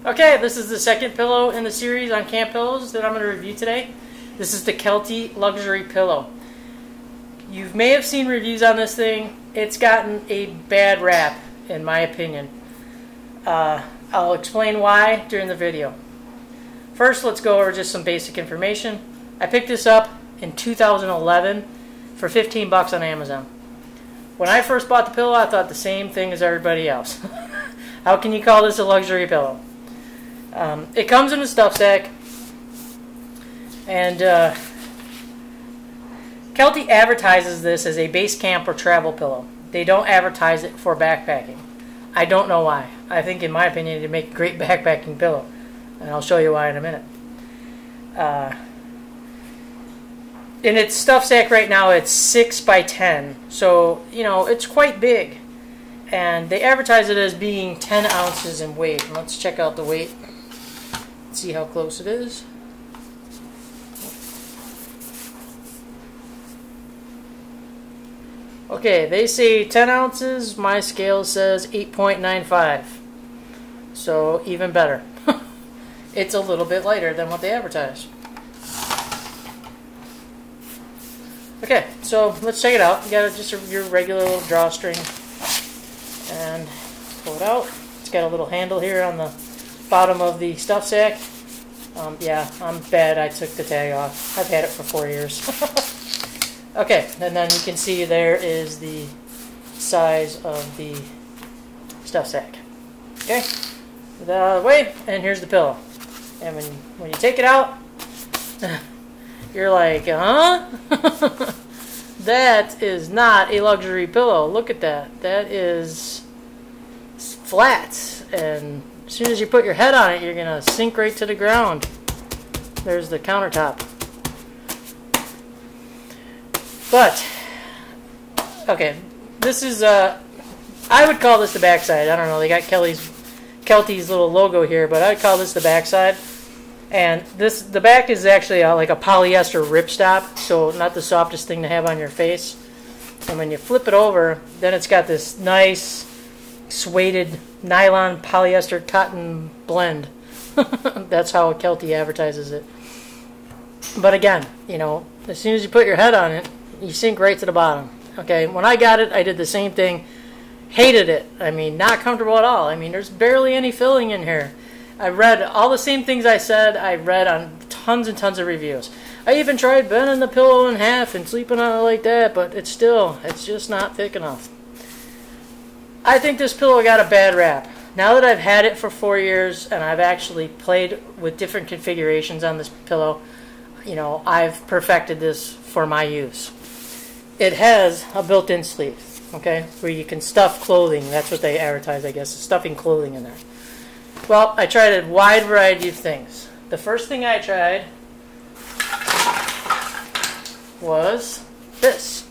Okay, this is the second pillow in the series on camp pillows that I'm going to review today. This is the Kelty Luxury Pillow. You may have seen reviews on this thing. It's gotten a bad rap, in my opinion. I'll explain why during the video. First, let's go over just some basic information. I picked this up in 2011 for 15 bucks on Amazon. When I first bought the pillow, I thought the same thing as everybody else. How can you call this a luxury pillow? It comes in a stuff sack, and Kelty advertises this as a base camp or travel pillow. They don't advertise it for backpacking. I don't know why. I think, in my opinion, it'd make a great backpacking pillow, and I'll show you why in a minute. In its stuff sack right now, it's 6 by 10, so you know it's quite big, and they advertise it as being 10 ounces in weight. And let's check out the weight. See how close it is. Okay, they say 10 ounces. My scale says 8.95. So even better. It's a little bit lighter than what they advertise. Okay, so let's check it out. You got just your regular little drawstring, and pull it out. It's got a little handle here on the bottom of the stuff sack. Yeah, I'm bad. I took the tag off. I've had it for 4 years. Okay, and then you can see there is the size of the stuff sack. Okay, get that out of the way, and here's the pillow. And when you take it out, you're like, huh? That is not a luxury pillow. Look at that. That is flat, and as soon as you put your head on it, you're going to sink right to the ground. There's the countertop. But, okay, this is, I would call this the backside. I don't know, they got Kelty's little logo here, but I'd call this the backside. And the back is actually like a polyester ripstop, so not the softest thing to have on your face. And when you flip it over, then it's got this nice suede nylon polyester cotton blend. That's how Kelty advertises it. But again, you know, as soon as you put your head on it, you sink right to the bottom. Okay, when I got it, I did the same thing. Hated it. I mean, not comfortable at all. I mean, there's barely any filling in here. I read all the same things I said. I read on tons and tons of reviews. I even tried bending the pillow in half and sleeping on it like that, but it's just not thick enough. I think this pillow got a bad rap. Now that I've had it for 4 years and I've actually played with different configurations on this pillow, you know, I've perfected this for my use. It has a built-in sleeve, okay, where you can stuff clothing. That's what they advertise, I guess, stuffing clothing in there. Well, I tried a wide variety of things. The first thing I tried was this,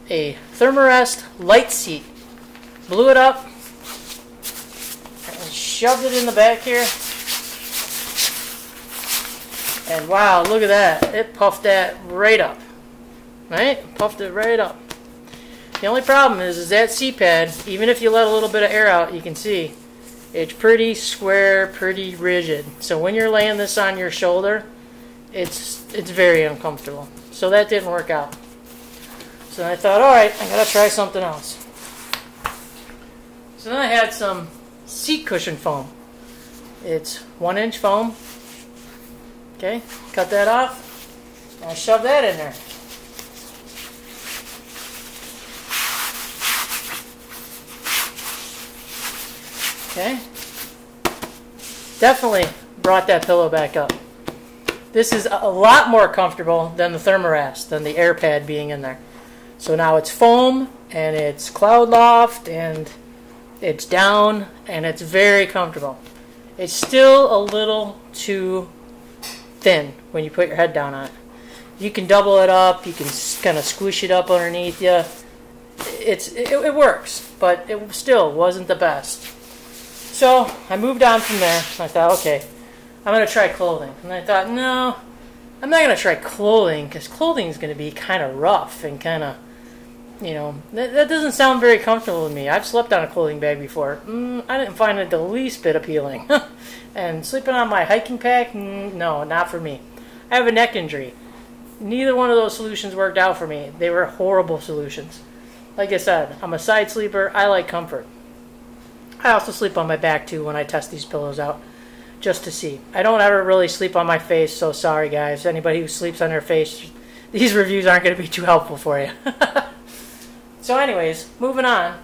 a Thermarest light seat. Blew it up and shoved it in the back here. And wow, look at that. It puffed that right up. Right? Puffed it right up. The only problem is that seat pad, even if you let a little bit of air out, you can see it's pretty square, pretty rigid. So when you're laying this on your shoulder, it's very uncomfortable. So that didn't work out. So I thought, alright, I gotta try something else. So then I had some seat cushion foam. It's 1-inch foam. Okay, cut that off. And I shove that in there. Okay. Definitely brought that pillow back up. This is a lot more comfortable than the Thermarest, than the air pad being in there. So now it's foam, and it's Cloud Loft, and it's down, and it's very comfortable. It's still a little too thin when you put your head down on it. You can double it up, you can kind of squish it up underneath you. It works, but it still wasn't the best. So I moved on from there. I thought, okay, I'm going to try clothing. And I thought, no, I'm not going to try clothing, because clothing is going to be kind of rough and kind of you know, that doesn't sound very comfortable to me. I've slept on a clothing bag before. I didn't find it the least bit appealing. And sleeping on my hiking pack, no, not for me. I have a neck injury. Neither one of those solutions worked out for me. They were horrible solutions. Like I said, I'm a side sleeper. I like comfort. I also sleep on my back too when I test these pillows out, just to see. I don't ever really sleep on my face, so sorry guys. Anybody who sleeps on their face, these reviews aren't going to be too helpful for you. So anyways, moving on.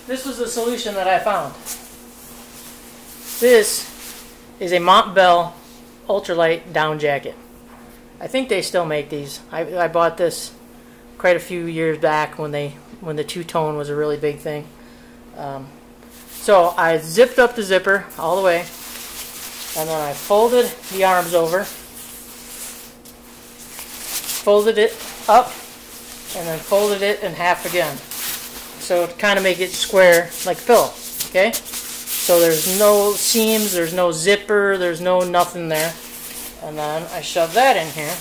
This was the solution that I found. This is a Montbell ultralight down jacket. I think they still make these. I bought this quite a few years back when the two-tone was a really big thing. So I zipped up the zipper all the way, and then I folded the arms over, folded it up, and then folded it in half again. So to kind of make it square like a pillow. Okay? So there's no seams, there's no zipper, there's no nothing there. And then I shove that in here.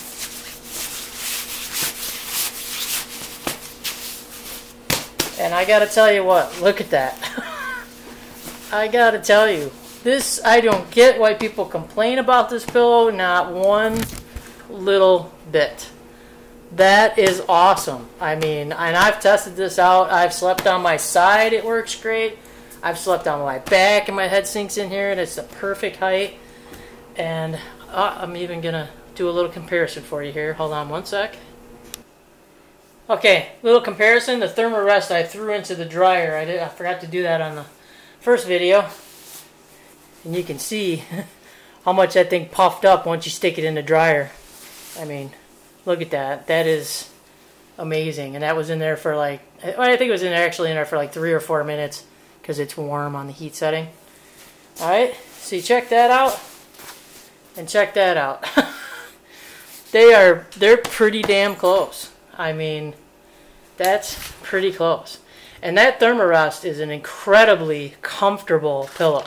And I gotta tell you what, look at that. I gotta tell you, this, I don't get why people complain about this pillow, not one little bit. That is awesome. I mean, and I've tested this out. I've slept on my side, it works great. I've slept on my back and my head sinks in here and it's the perfect height. And I'm even gonna do a little comparison for you here. Hold on one sec. Okay, little comparison. The Thermarest I threw into the dryer. I forgot to do that on the first video. And you can see how much that thing puffed up once you stick it in the dryer. I mean, look at that. That is amazing. And that was in there for like, I think it was actually in there for like 3 or 4 minutes because it's warm on the heat setting. Alright, so you check that out. And check that out. They're pretty damn close. I mean, that's pretty close. And that Thermarest is an incredibly comfortable pillow.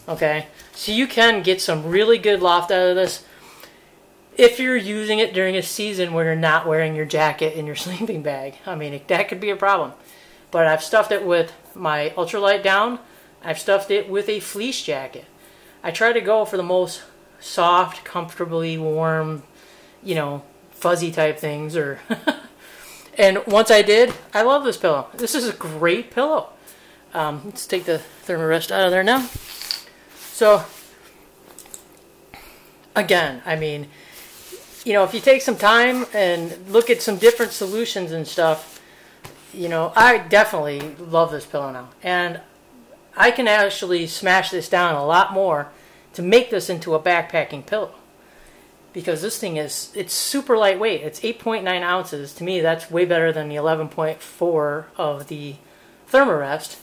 Okay? So you can get some really good loft out of this if you're using it during a season where you're not wearing your jacket in your sleeping bag. I mean, that could be a problem. But I've stuffed it with my ultralight down. I've stuffed it with a fleece jacket. I try to go for the most soft, comfortably warm, you know, fuzzy type things. Or and once I did, I love this pillow. This is a great pillow. Let's take the Thermarest out of there now. So, again, I mean, you know, if you take some time and look at some different solutions and stuff, you know, I definitely love this pillow now. And I can actually smash this down a lot more to make this into a backpacking pillow. Because this thing is, it's super lightweight. It's 8.9 ounces. To me, that's way better than the 11.4 of the Thermarest.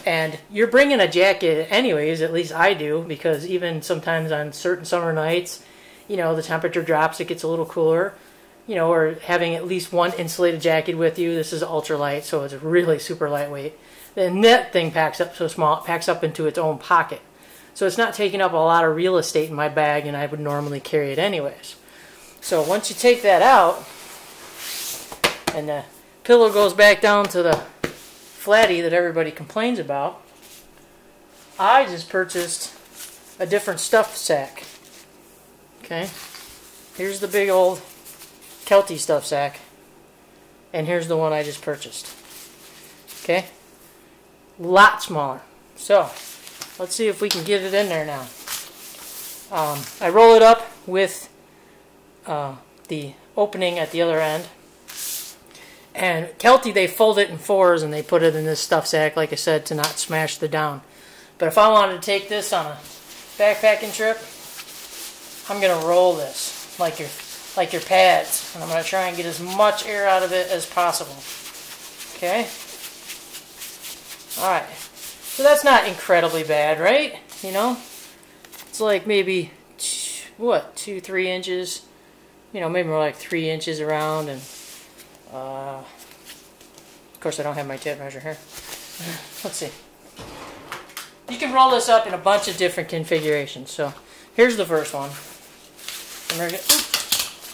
And you're bringing a jacket anyways, at least I do, because even sometimes on certain summer nights, you know, the temperature drops, it gets a little cooler, you know, or having at least one insulated jacket with you. This is ultralight, so it's really super lightweight. And that thing packs up so small, it packs up into its own pocket. So it's not taking up a lot of real estate in my bag, and I would normally carry it anyways. So once you take that out, and the pillow goes back down to the flatty that everybody complains about, I just purchased a different stuff sack. Okay, here's the big old Kelty stuff sack, and here's the one I just purchased. Okay, a lot smaller. So let's see if we can get it in there now. I roll it up with the opening at the other end. And Kelty, they fold it in 4s and they put it in this stuff sack, like I said, to not smash the down. But if I wanted to take this on a backpacking trip, I'm going to roll this like your pads. And I'm going to try and get as much air out of it as possible. Okay? Alright. So that's not incredibly bad, right? You know? It's like maybe, what, 2-3 inches? You know, maybe more like 3 inches around. And of course I don't have my tape measure here. Let's see. You can roll this up in a bunch of different configurations. So here's the first one.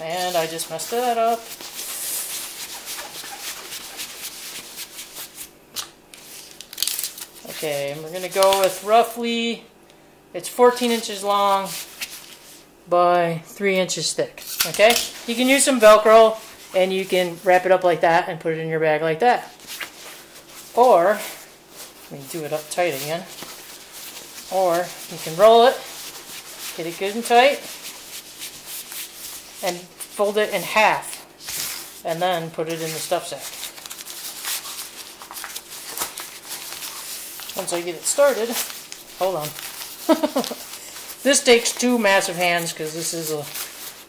And I just messed that up. Okay, and we're going to go with roughly, it's 14 inches long by 3 inches thick. Okay? You can use some Velcro and you can wrap it up like that and put it in your bag like that. Or, let me do it up tight again. Or you can roll it, get it good and tight, and fold it in half, and then put it in the stuff sack. Once I get it started, hold on. This takes two massive hands because this is a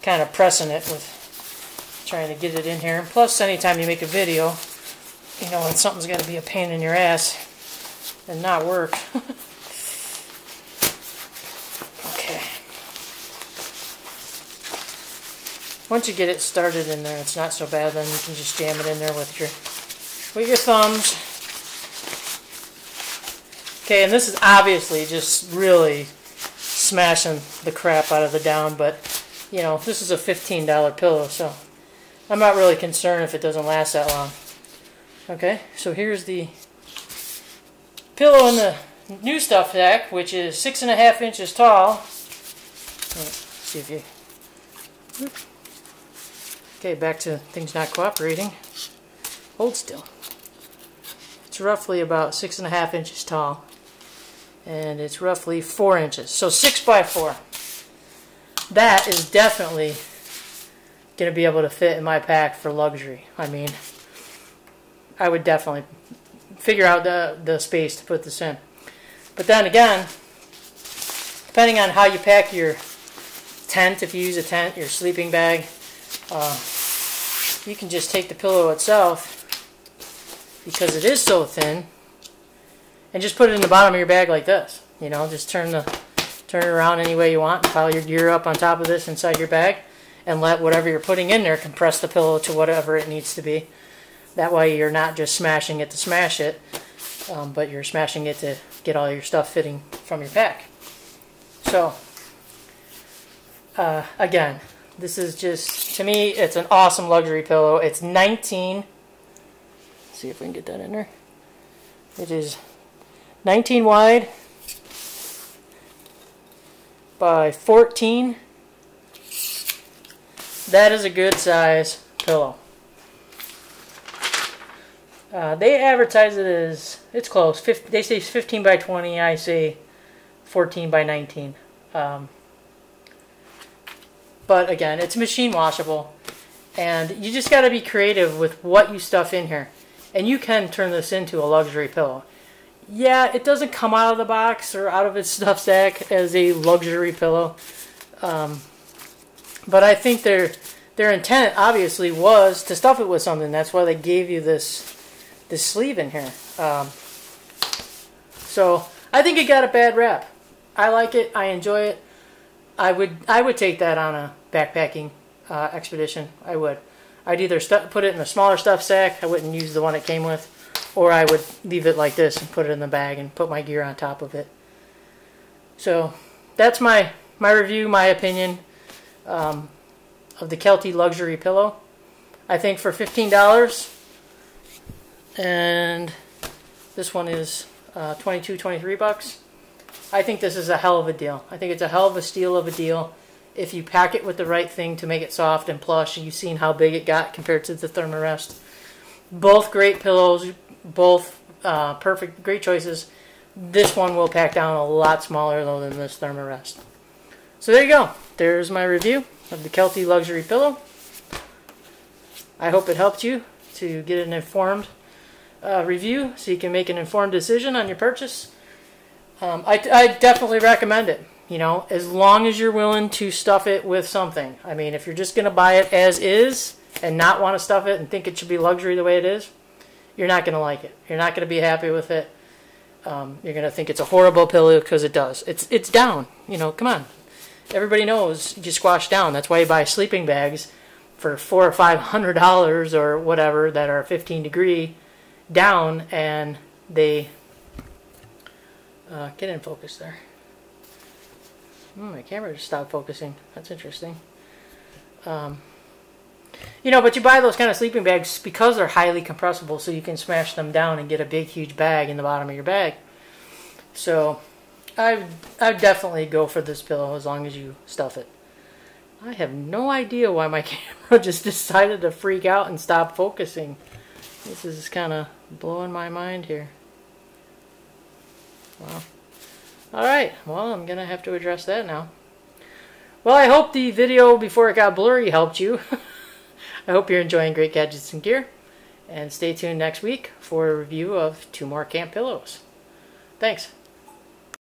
kind of pressing it with trying to get it in here. Plus, anytime you make a video, you know, when something's got to be a pain in your ass and not work. Okay. Once you get it started in there, it's not so bad. Then you can just jam it in there with your thumbs. Okay, and this is obviously just really smashing the crap out of the down, but you know, this is a $15 pillow, so I'm not really concerned if it doesn't last that long. Okay, so here's the pillow in the new stuff sack, which is 6.5 inches tall. Let's see if you... Okay, back to things not cooperating. Hold still. It's roughly about 6.5 inches tall. And it's roughly 4 inches. So 6 by 4. That is definitely going to be able to fit in my pack for luxury. I mean, I would definitely figure out the space to put this in. But then again, depending on how you pack your tent, if you use a tent, your sleeping bag, you can just take the pillow itself, because it is so thin, and just put it in the bottom of your bag like this. You know, just turn it around any way you want, and pile your gear up on top of this inside your bag, and let whatever you're putting in there compress the pillow to whatever it needs to be. That way you're not just smashing it to smash it, but you're smashing it to get all your stuff fitting from your pack. So, again, this is just, to me, it's an awesome luxury pillow. It's 19, let's see if we can get that in there. It is 19 wide by 14. That is a good size pillow. They advertise it as, it's close, they say 15 by 20, I say 14 by 19. But again, it's machine washable, and you just got to be creative with what you stuff in here. And you can turn this into a luxury pillow. Yeah, it doesn't come out of the box or out of its stuff sack as a luxury pillow. But I think their intent obviously was to stuff it with something. That's why they gave you this sleeve in here. So I think it got a bad rap. I like it. I enjoy it. I would take that on a backpacking expedition. I would. I'd either put it in a smaller stuff sack. I wouldn't use the one it came with. Or I would leave it like this and put it in the bag and put my gear on top of it. So that's my review, my opinion of the Kelty luxury pillow. I think for $15, and this one is 22, 23 bucks. I think this is a hell of a deal. I think it's a hell of a steal of a deal. If you pack it with the right thing to make it soft and plush, you've seen how big it got compared to the Thermarest. Both great pillows, both perfect, great choices. This one will pack down a lot smaller though than this Thermarest. So there you go. There's my review of the Kelty luxury pillow. I hope it helped you to get an informed review so you can make an informed decision on your purchase. I definitely recommend it. You know, as long as you're willing to stuff it with something. I mean, if you're just going to buy it as is and not want to stuff it and think it should be luxury the way it is, you're not going to like it. You're not going to be happy with it. You're going to think it's a horrible pillow because it does. It's down. You know, come on. Everybody knows you squash down. That's why you buy sleeping bags for $400 or $500 or whatever that are 15 degree down, and they get in focus there. My camera just stopped focusing. That's interesting. You know, but you buy those kind of sleeping bags because they're highly compressible, so you can smash them down and get a big, huge bag in the bottom of your bag. So I definitely go for this pillow as long as you stuff it. I have no idea why my camera just decided to freak out and stop focusing. This is kind of blowing my mind here. Wow. Alright, well, I'm going to have to address that now. Well, I hope the video before it got blurry helped you. I hope you're enjoying Great Gadgets and Gear. And stay tuned next week for a review of 2 more camp pillows. Thanks.